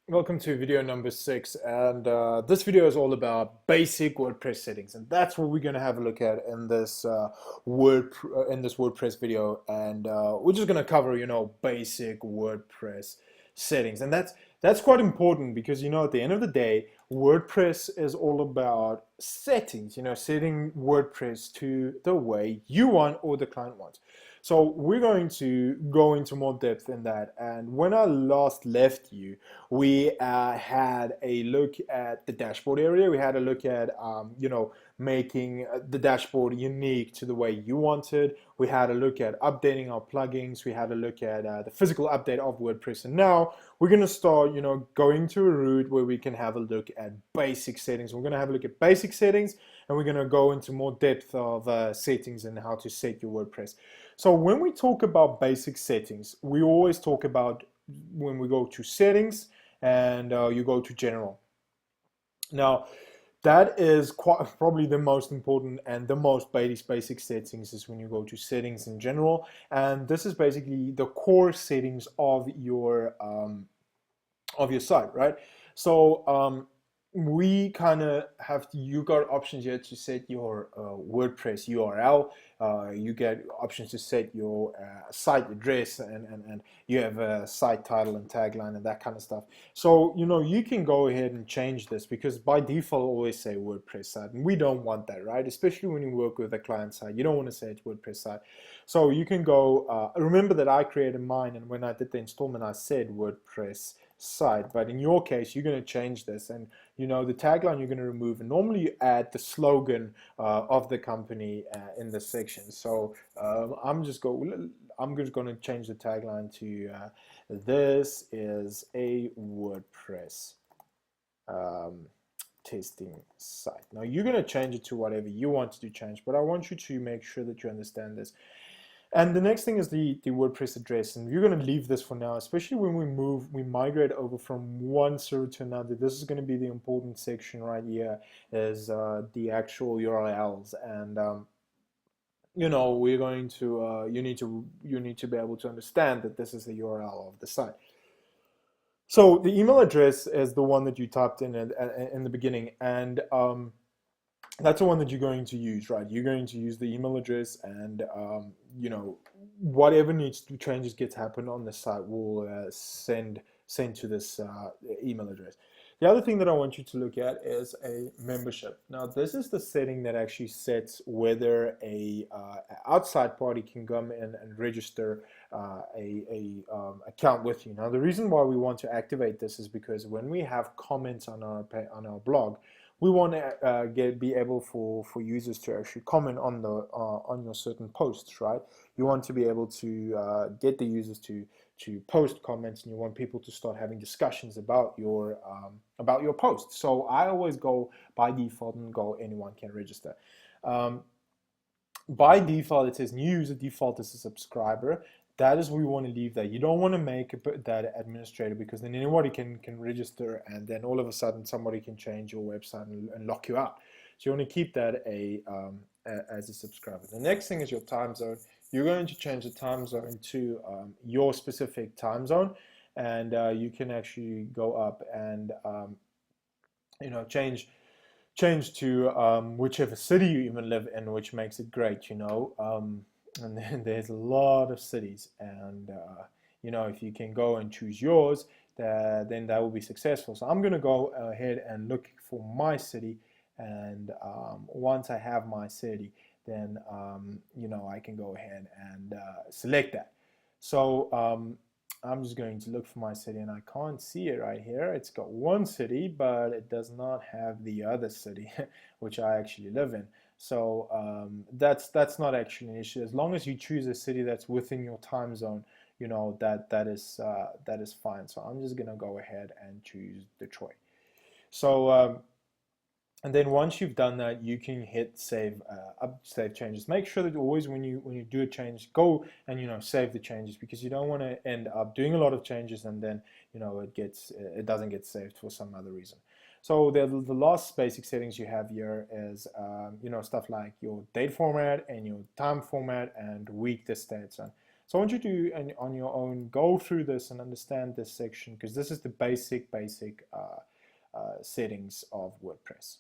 Welcome to video number 6, and this video is all about basic WordPress settings, and that's what we're going to have a look at in this WordPress video. And we're just going to cover, basic WordPress settings, and that's quite important because at the end of the day, WordPress is all about settings. Setting WordPress to the way you want or the client wants. So we're going to go into more depth in that. And when I last left you, we had a look at the dashboard area. We had a look at, making the dashboard unique to the way you wanted. We had a look at updating our plugins. We had a look at the physical update of WordPress. And now we're going to start, going to a route where we can have a look at basic settings. We're going to have a look at basic settings, and we're going to go into more depth of settings and how to set your WordPress. So when we talk about basic settings, we always talk about when we go to settings and you go to general. Now, that is quite probably the most important and the most basic settings is when you go to settings in general. And this is basically the core settings of your site, right? So we kind of have you got options here to set your WordPress URL. You get options to set your site address, and you have a site title and tagline and that kind of stuff. So you can go ahead and change this, because by default always say WordPress site, and we don't want that, right? Especially when you work with a client site, you don't want to say it's WordPress site. So you can go, remember that I created mine, and when I did the installment I said WordPress site, but in your case you're going to change this, and the tagline you're going to remove, and normally you add the slogan of the company in this section. So I'm just going to change the tagline to this is a WordPress testing site. Now you're going to change it to whatever you want to change, but I want you to make sure that you understand this. And the next thing is the WordPress address, and you're going to leave this for now, especially when we migrate over from one server to another. This is going to be the important section right here, is the actual URLs, and we're going to you need to be able to understand that this is the URL of the site. So the email address is the one that you typed in the beginning, and that's the one that you're going to use, right? You're going to use the email address, and whatever needs to changes gets happen on the site will send to this email address. The other thing that I want you to look at is a membership. Now, this is the setting that actually sets whether a outside party can come in and register a account with you. Now, the reason why we want to activate this is because when we have comments on our blog, we want to be able for users to actually comment on your certain posts, right? You want to be able to get the users to post comments, and you want people to start having discussions about your posts. So I always go by default and go anyone can register. By default it says new user, default is a subscriber. That is, we want to leave that. You don't want to make that administrator, because then anybody can register, and then all of a sudden somebody can change your website and lock you out. So you want to keep that as a subscriber. The next thing is your time zone. You're going to change the time zone to your specific time zone, and you can actually go up and change to whichever city you even live in, which makes it great. And then there's a lot of cities, and if you can go and choose yours, then that will be successful. So I'm going to go ahead and look for my city, and once I have my city, then I can go ahead and select that. So I'm just going to look for my city, and I can't see it right here. It's got one city, but it does not have the other city which I actually live in. So that's not actually an issue. As long as you choose a city that's within your time zone, that is fine. So I'm just gonna go ahead and choose Detroit. So and then once you've done that, you can hit save save changes. Make sure that always when you do a change, go and save the changes, because you don't want to end up doing a lot of changes and then it doesn't get saved for some other reason. So the last basic settings you have here is stuff like your date format and your time format and week the stats on. So I want you to, on your own, go through this and understand this section, because this is the basic settings of WordPress.